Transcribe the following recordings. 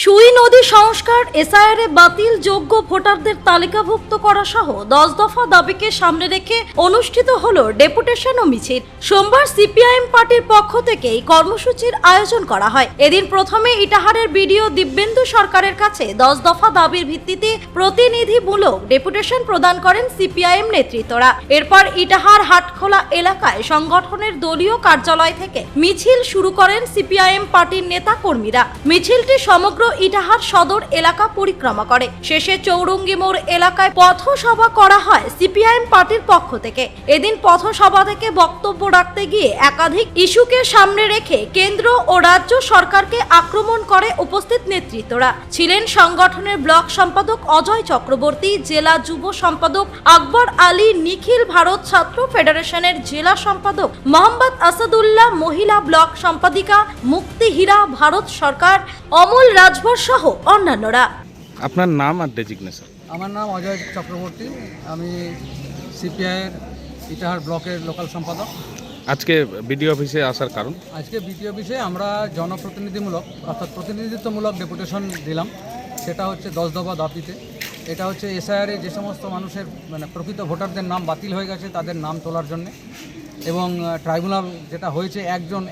সুই নদী সংস্কার, এসআইআর বাতিল, যোগ্য ভোটারদের তালিকাভুক্ত করা সহ 10 দফা দাবিকে সামনে রেখে অনুষ্ঠিত হলো ডেপুটেশন ও মিছিল। সোমবার সিপিআইএম পার্টির পক্ষ থেকে এই কর্মসূচির আয়োজন করা হয়। এদিন প্রথমে ইটাহারের বিডিও দিব্যেন্দু সরকারের কাছে 10 দফা দাবির ভিত্তিতে প্রতিনিধিমূলক ডেপুটেশন প্রদান করেন সিপিআইএম নেতৃত্বরা। এরপর ইটাহার হাটখোলা এলাকায় সংগঠনের দলীয় কার্যালয় থেকে মিছিল শুরু করেন সিপিআইএম পার্টির নেতা কর্মীরা। মিছিলটি সমগ্র ইটাহার সদর এলাকা পরিক্রমা করে। শেষে চৌরঙ্গি মোড় এলাকায় পথসভা করা হয় সিপিআইএম পার্টির পক্ষ থেকে। এদিন পথসভা থেকে বক্তব্য রাখতে গিয়ে একাধিক ইস্যুকে সামনে রেখে কেন্দ্র ও রাজ্য সরকারকে আক্রমণ করে উপস্থিত নেতৃত্বরা। ছিলেন সংগঠনের ব্লক সম্পাদক অজয় চক্রবর্তী, জেলা যুব সম্পাদক আকবর আলী, নিখিল ভারত ছাত্র ফেডারেশনের জেলা সম্পাদক মোহাম্মদ আসাদুল্লাহ, মহিলা ব্লক সম্পাদিকা মুক্তি হীরা, ভারত সরকার, অমল রাজভর সহ অন্যান্যরা। আপনার নাম আর ডেজিগনেশন? আমার নাম অজয় চক্রবর্তী, আমি সিপিআইয়ের ইটাহার ব্লকের লোকাল সম্পাদক। আজকে বিডিও অফিসে আসার কারণ? আজকে বিডিও অফিসে আমরা জনপ্রতিনিধিমূলক অর্থাৎ প্রতিনিধিত্বমূলক ডেপুটেশন দিলাম। সেটা হচ্ছে 10 দফা দাবিতে। এটা হচ্ছে এসআইআরে যে সমস্ত মানুষের প্রকৃত ভোটারদের নাম বাতিল হয়ে গেছে তাদের নাম তোলার জন্যে, এবং ট্রাইব্যুনাল যেটা হয়েছে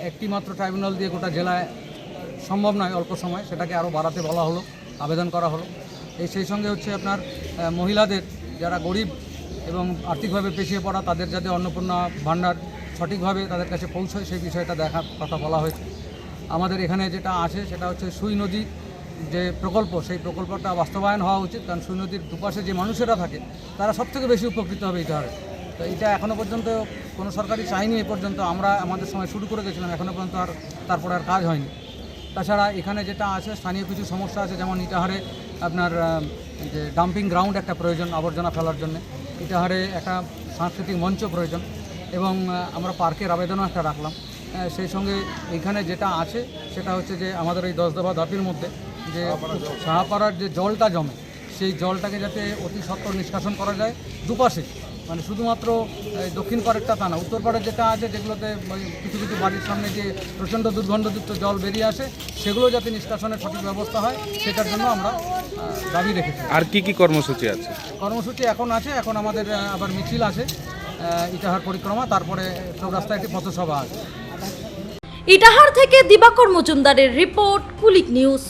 একটি মাত্র ট্রাইব্যুনাল দিয়ে গোটা জেলায় সম্ভব নয় অল্প সময়, সেটাকে আরও বাড়াতে বলা হলো, আবেদন করা হলো। সেই সঙ্গে হচ্ছে আপনার মহিলাদের যারা গরিব এবং আর্থিকভাবে পিছিয়ে পড়া, তাদের যাতে অন্নপূর্ণা ভাণ্ডার সঠিকভাবে তাদের কাছে পৌঁছয় সেই বিষয়টা দেখার কথা বলা হয়েছে। আমাদের এখানে যেটা আছে সেটা হচ্ছে সুই নদী যে প্রকল্প, সেই প্রকল্পটা বাস্তবায়ন হওয়া উচিত, কারণ সুই নদীর দুপাশে যে মানুষেরা থাকে তারা সবথেকে বেশি উপকৃত হবে ইটাহারে। তো এটা এখনও পর্যন্ত কোনো সরকারি চাইনি, এ পর্যন্ত আমরা আমাদের সময় শুরু করে গেছিলাম, এখনও পর্যন্ত তারপরে আর কাজ হয়নি। তাছাড়া এখানে যেটা আছে স্থানীয় কিছু সমস্যা আছে, যেমন ইটাহারে আপনার যে ডাম্পিং গ্রাউন্ড একটা প্রয়োজন আবর্জনা ফেলার জন্য, ইটাহারে একটা সাংস্কৃতিক মঞ্চ প্রয়োজন, এবং আমরা পার্কের আবেদনও একটা রাখলাম। সেই সঙ্গে এখানে যেটা আছে সেটা হচ্ছে যে আমাদের এই 10 দফা দাবির মধ্যে যে সাহাপাড়ার যে জলটা জমে সেই জলটাকে যাতে অতি সত্বর নিষ্কাশন করা যায় দুপাশে, মানে শুধুমাত্র দক্ষিণ পাড়েরটা তা না, উত্তর পাড়ের যেটা আছে যেগুলোতে কিছু কিছু বাড়ির সামনে যে প্রচণ্ড দুর্গন্ধযুক্ত জল বেরিয়ে আসে সেগুলো যাতে নিষ্কাশনের সঠিক ব্যবস্থা হয় সেটার জন্য আমরা দাবি রেখেছি। আর কি কি কর্মসূচি আছে? কর্মসূচি এখন আছে, এখন আমাদের আবার মিছিল আছে ইটাহার পরিক্রমা, তারপরে চৌরাস্তায় একটি পথসভা আছে। ইটাহার থেকে দিবাকর মজুমদারের রিপোর্ট, কুলিক নিউজ।